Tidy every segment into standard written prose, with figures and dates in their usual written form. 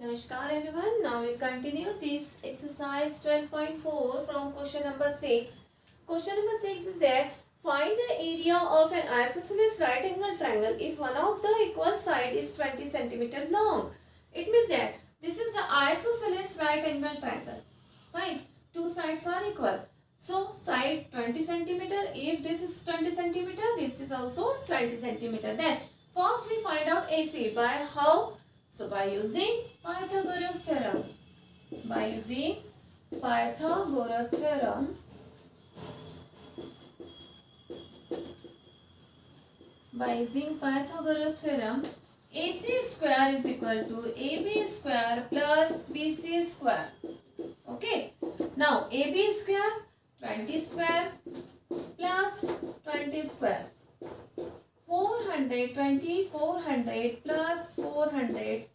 Namaskar everyone. Now we'll continue this exercise 12.4 from question number 6. Question number 6 is that find the area of an isosceles right angle triangle if one of the equal side is 20 centimeter long. It means that this is the isosceles right angle triangle. Fine. Two sides are equal. So side 20 centimeter. If this is 20 centimeter, this is also 20 centimeter. Then first we find out AC by how? So by using Pythagoras theorem. By using Pythagoras theorem, AC square is equal to AB square plus BC square. Okay. Now AB square 20 square plus 20 square. 420 400 plus 400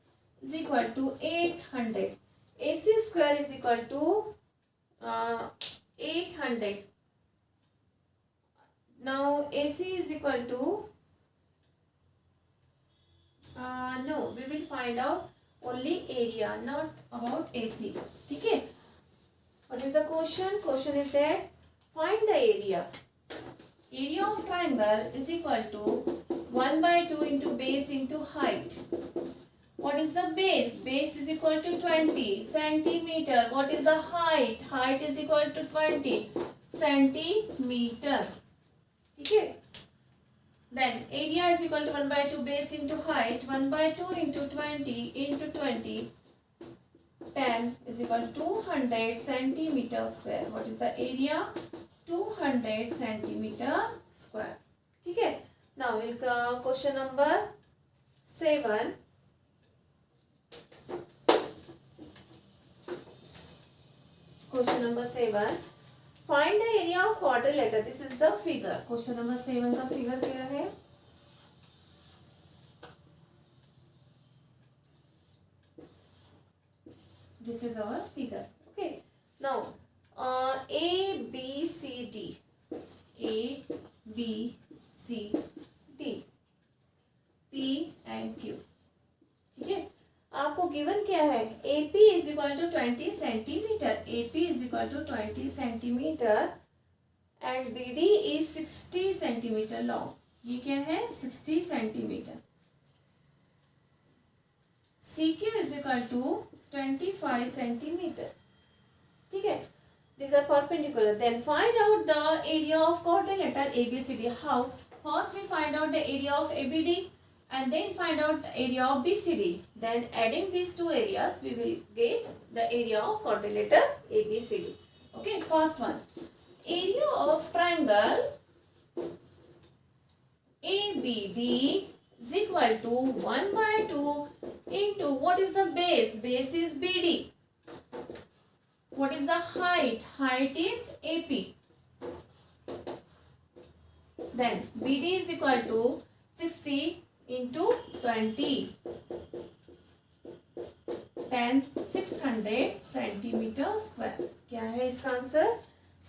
is equal to 800. AC square is equal to 800. Now AC is equal to no, we will find out only area, not about AC. Okay. What is the question? Question is that find the area. Area of triangle is equal to 1 by 2 into base into height. What is the base? Base is equal to 20 centimeter. What is the height? Height is equal to 20 centimeter. Okay. Then area is equal to 1 by 2 base into height. 1 by 2 into 20 into 20. 10 is equal to 200 centimeter square. What is the area? 200 centimeter square. Okay. Now we'll go question number 7. Question number 7. Find the area of quadrilateral. This is the figure. Question number 7 का figure क्या है? This is our figure. Okay. Now A B C D. A B C D. P and Q. ठीक है. आपको given क्या है? AP is equal to 20 centimeter. AP is equal to 20 centimeter and BD is 60 centimeter long. ये क्या है? 60 centimeter. CQ is equal to 25 centimeter. ठीक है. These are perpendicular. Then find out the area of quadrilateral ABCD. How? First we find out the area of ABD. And then find out the area of BCD. Then adding these two areas, we will get the area of quadrilateral ABCD. Okay, first one. Area of triangle ABD is equal to 1 by 2 into what is the base? Base is BD. What is the height? Height is AP. Then BD is equal to 60 into 20. 10 600 centimeter square. क्या है इसका answer?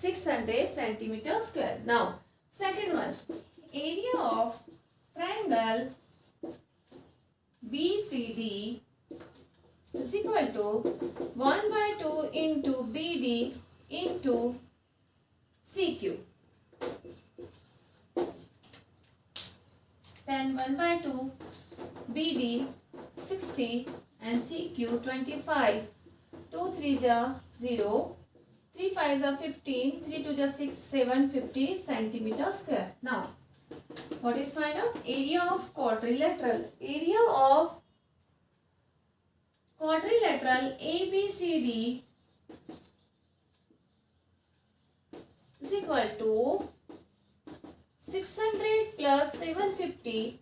600 centimeter square. Now second one. Area of triangle BCD is equal to 1 by 2 into BD into CQ. Then 1 by 2 BD 60 and CQ 25. 2 3 ja 0. 3 5 ja 15. 3 2 ja 6 7 50 centimeter square. Now what is find out? Area of quadrilateral. Area of quadrilateral ABCD is equal to 600 plus 750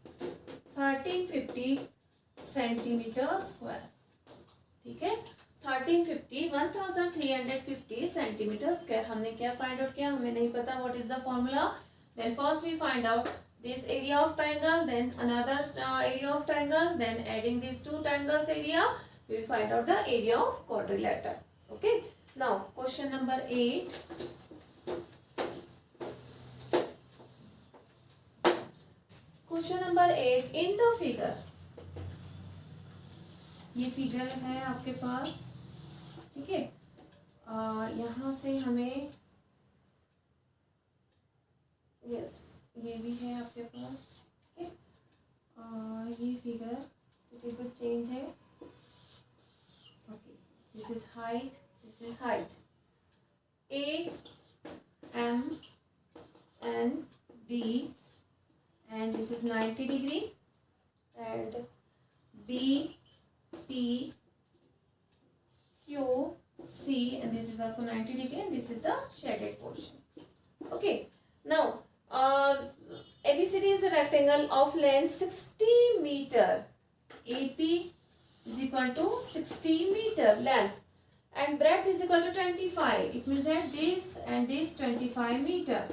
1350 centimetre square. ठीक है. 1350 centimetre square. हमने क्या find out किया? हमें नहीं पता what is the formula. Then first we find out this area of triangle, then another area of triangle, then adding these two triangles area, we will find out the area of quadrilateral. Okay. Now question number 8. Question number 8. In the figure ये figure है आपके पास, ठीक है। यहाँ से हमें yes ये भी है आपके पास, ठीक है। ये फिगर लिटिल बिट चेंज है, okay. This is height, this is height, A M N D and this is 90 degree, and B P Q C and this is also 90 degree, and this is the shaded portion. Okay, now ABCD is a rectangle of length 60 meter. AP is equal to 60 meter length and breadth is equal to 25. It means that this and this 25 meter.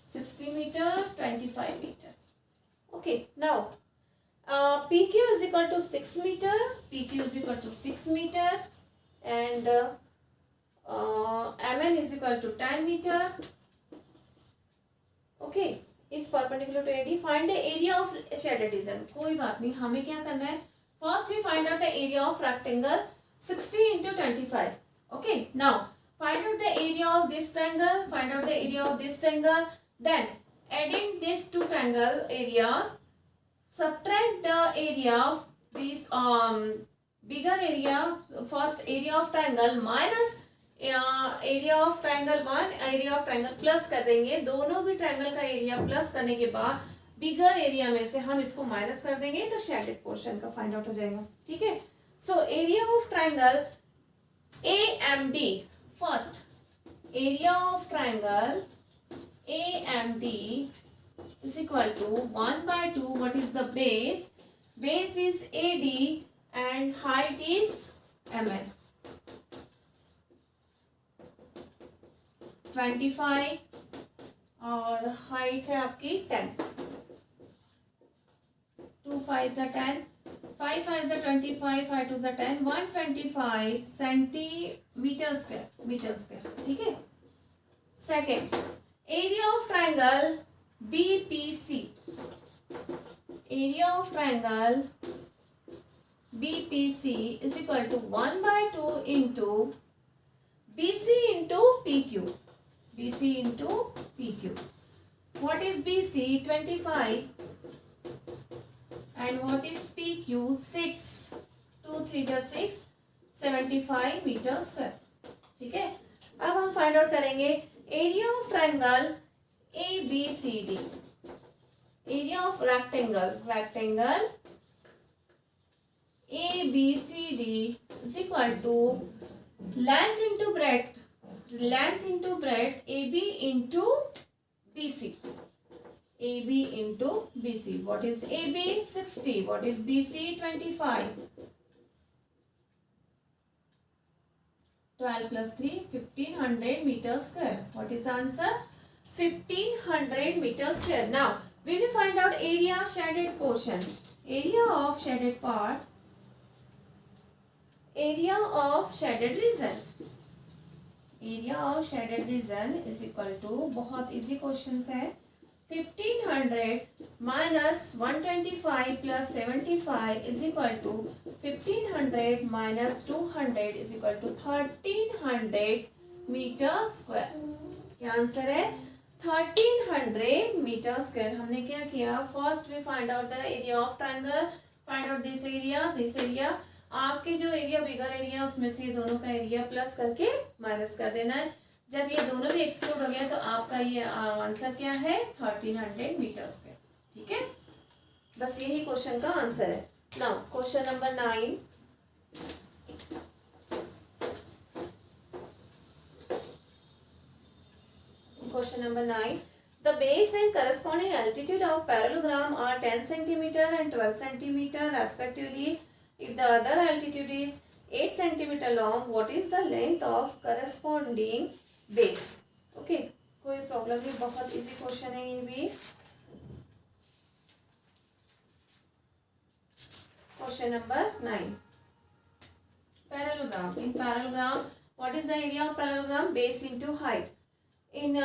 60 meter, 25 meter. Okay, now PQ is equal to 6 meter, PQ is equal to 6 meter, and MN is equal to 10 meter. Okay, is perpendicular to AD. Find the area of shaded region. कोई बात नहीं, हमें क्या करना है, first we find out the area of rectangle 60 into 25. Okay, now find out the area of this triangle, find out the area of this triangle. Then adding these two triangle area, subtract the area of this bigger area, first area of triangle minus area of triangle 1, area of triangle plus कर देंगे। दोनों भी triangle का area plus करने के बाद bigger area में से हम इसको minus कर देंगे तो shaded portion का find out हो जाएगा, ठीक है। So area of triangle AMD, first area of triangle AMD is equal to 1 by 2. What is the base? Base is AD and height is MN. 25 और height है आपकी 10. 2 5 are 10. 5 5 are 25. 5 2 are 10. 125 centimeter square. Meter square. ठीक है. Second. Area of triangle BPC. Area of triangle BPC is equal to 1 by 2 into BC into PQ. BC into PQ. What is BC? 25. And what is PQ? 6. 2 3 is 6. 75 meter square. ठीक है, अब हम find out करेंगे area of triangle ABCD. Area of rectangle ABCD is equal to length into breadth AB into BC. AB into BC. What is AB? 60. What is BC? 25. 12 plus 3, 1500 meter square. What is the answer? 1500 meter square. Now, we will find out area shaded portion. Area of shaded part. Area of shaded region. Area of shaded region is equal to, बहुत easy questions है, 1500 minus 125 plus 75 is equal to 1500 minus 200 is equal to 1300 meter square. क्या answer है? 1300 meter square. हमने क्या किया? First we find out the area of triangle. Find out this area. आपके जो area बिगर area उसमें से ये दोनों का एरिया प्लस करके माइनस कर देना है। जब ये दोनों भी एक्सक्लूड हो गया तो आपका ये आंसर क्या है? 1300 मीटर स्क्वायर, ठीक है। बस यही क्वेश्चन का आंसर है। Now question number 9। Question number 9. The base and corresponding altitude of parallelogram are 10 centimeter and 12 centimeter respectively. If the other altitude is 8 centimeter long, what is the length of corresponding base? Okay, कोई problem नहीं, बहुत easy question है ये भी। Question number 9. Parallelogram. In parallelogram, what is the area of parallelogram? Base into height. In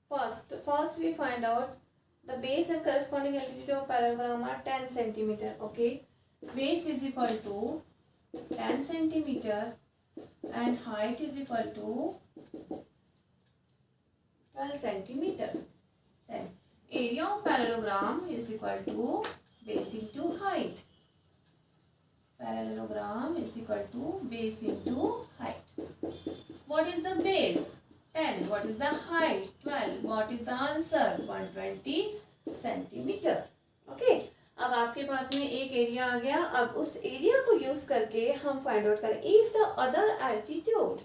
first we find out The base and corresponding altitude of parallelogram are 10 centimeter. Okay, base is equal to 10 centimeter and height is equal to 12 centimeter. Then area of parallelogram is equal to base into height. Parallelogram is equal to base into height. What is the base? 10. What is the height? 12. What is the answer? 120 centimeter. Okay. अब आपके पास में एक area आ गया. अब उस area को use करके हम फाइंड आउट करें. इफ द अदर एल्टीट्यूड,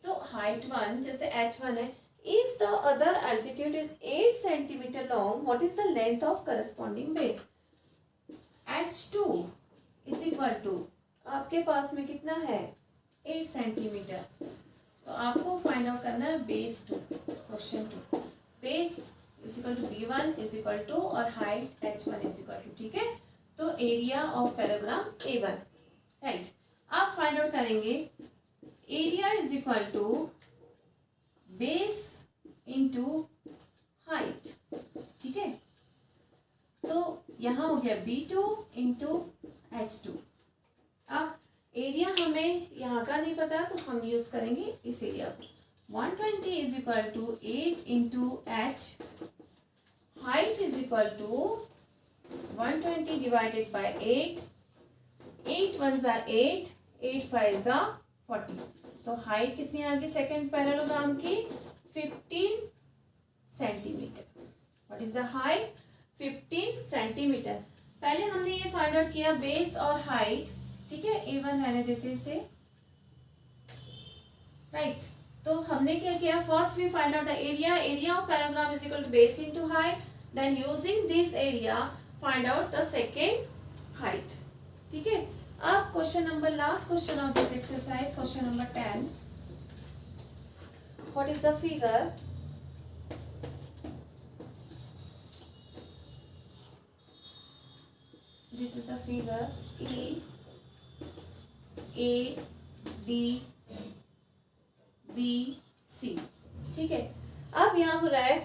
तो हाइट 1 जैसे h1 है. If the other altitude is 8 centimeter long, what is the length of corresponding base? h2 is equal to, आपके पास में कितना है? 8 सेंटीमीटर. तो आपको फाइंड आउट करना है base 2. Question 2, base is equal to b1 is equal to और height h1 is equal to. ठीक है, तो area of parallelogram a1. Right, आप फाइंड आउट करेंगे area is equal to base into height. ठीक है, तो यहाँ हो गया b2 इंटू h2. अब एरिया हमें यहाँ का नहीं पता तो हम यूज करेंगे इस एरिया को. 120 is equal to 8 into h. Height is equal to 120 divided by 8. 8 1 जा 8, 8 5 जा 40. तो हाइट कितनी आ गई सेकेंड पैरेललोग्राम की? 15 centimetre. What is the height? 15 centimetre. पहले हमने ये फाइंड आउट किया बेस और हाइट. ठीक है, a1 रहने देते इसे. राइट, तो हमने क्या किया? First we find out the area. Area of parallelogram is equal to base into height. Then using this area find out the second height. ठीक है, अब question number, last question of this exercise, question number 10. What is the figure? This is the figure E, A, D, B, C. ठीक है, अब यहाँ हो रहा है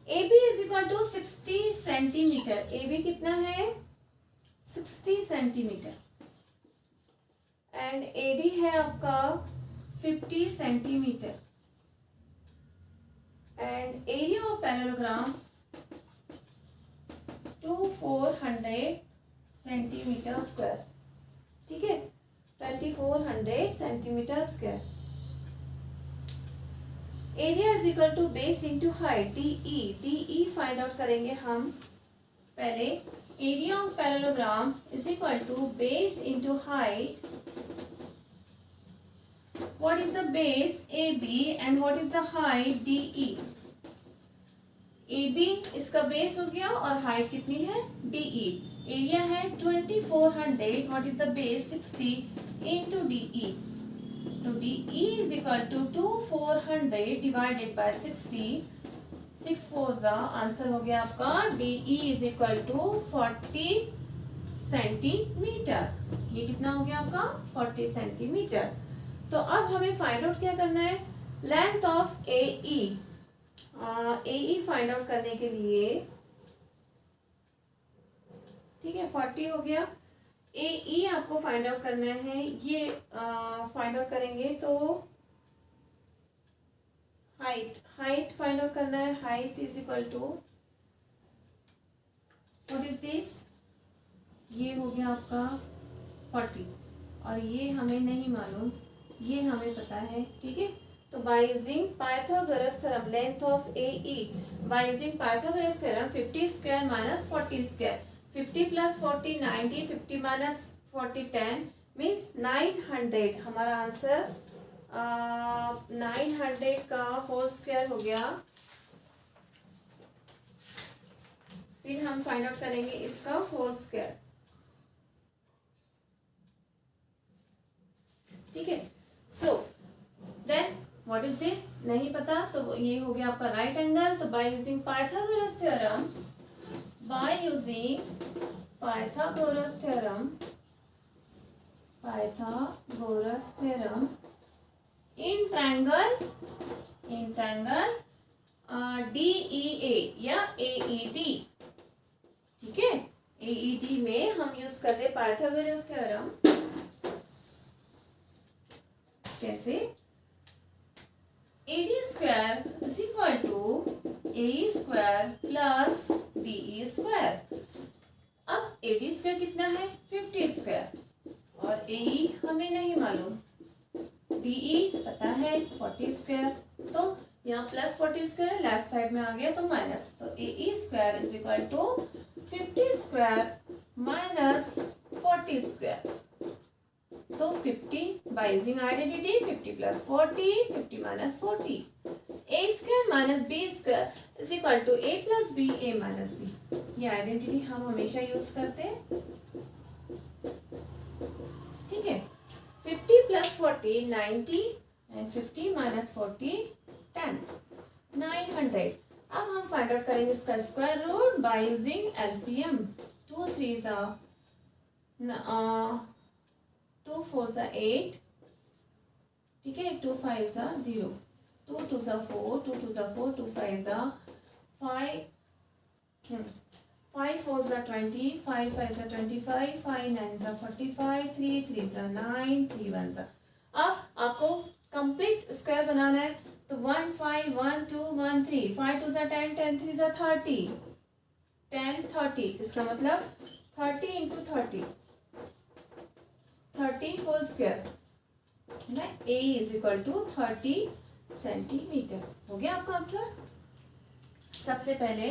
A B is equal to 60 centimeter. A B कितना है? 60 सेंटीमीटर. एंड ए डी है आपका 50 सेंटीमीटर. And area of parallelogram 2400 centimeter square. ठीक है, 2400 centimeter square. Area is equal to base into height DE. DE find out करेंगे हम पहले. Area of parallelogram is equal to base into height. What is the base? AB and what is the height? DE. AB इसका base हो गया और height कितनी है? DE. Area है 2400. What is the base? 60 into DE. तो DE is equal to 2400 divided by 60. 6 4 जा, answer हो गया आपका DE is equal to 40 centimeter. ये कितना हो गया आपका? 40 सेंटीमीटर. तो अब हमें फाइंड आउट क्या करना है? Length of AE. AE find out करने के लिए, ठीक है, 40 हो गया. AE आपको फाइंड आउट करना है. ये फाइंड आउट करेंगे तो हाइट फाइंड आउट करना है. Height is equal to, what is this? ये हो गया आपका 40 और ये हमें नहीं मालूम, ये हमें पता है. ठीक है, तो by using Pythagoras theorem, length of AE bye using Pythagoras theorem, 50 square minus 40 square. 50 plus 40 90, 50 minus 40 10 means 900. हमारा आंसर 900 का होल स्क्वायर हो गया. फिर हम फाइंड आउट करेंगे इसका होल स्क्वायर. ठीक है, so then what is this? नहीं पता, तो ये हो गया आपका राइट एंगल. तो by using Pythagoras theorem, by using Pythagoras theorem in triangle DEA या AED, ठीक है। AED में हम यूज करते पाइथागोरस थ्योरम। कैसे? AD square is equal to AE square plus DE square. अब AD स्क्वायर कितना है? 50 स्क्वायर और AE हमें नहीं मालूम, DE पता है 40 स्क्वायर, तो यहाँ प्लस 40 स्क्वायर लेफ्ट साइड में आ गया तो माइनस, तो AE square is equal to 50 square minus 40 square. तो 50 by using identity 50 plus 40, 50 minus 40, A square minus B square is equal to A plus B, A minus B। ये identity हम हमेशा use करते हैं, ठीक है। 50 प्लस 40 90 एंड 50 माइनस 40 10, 900। अब हम फाइंड आउट करेंगे इसका square root by using LCM। 2 3 2 4 8, ठीक है। 2 5 0, 2 2 4, 2 2 4, 2 5 5, 5 4 20, 5 5 25, 5 9 45, 3 3 9, 3 1। अब आपको कंप्लीट स्क्वायर बनाना है, तो 1 5 1 2 1 3, 5 2 10, 10 3 30, 10 30। इसका मतलब 30 इंटू 30, 30 होल स्क्वायर है। A is equal to 30 centimeter. हो गया आपका आंसर। सबसे पहले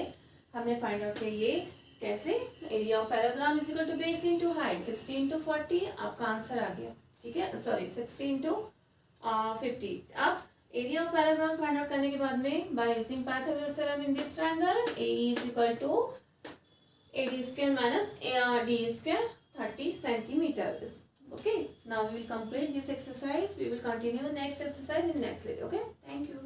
हमने फाइंड आउट किया ये कैसे, area of parallelogram is equal to base into height, 60 into 40, आपका आंसर आ गया, ठीक है। Sorry 60 into 50। अब area of parallelogram find out करने के बाद में by using Pythagoras theorem in this triangle, AE is equal to AD square minus DE square 30 centimetre. Okay, now we will complete this exercise. We will continue next exercise in next video. Okay, thank you.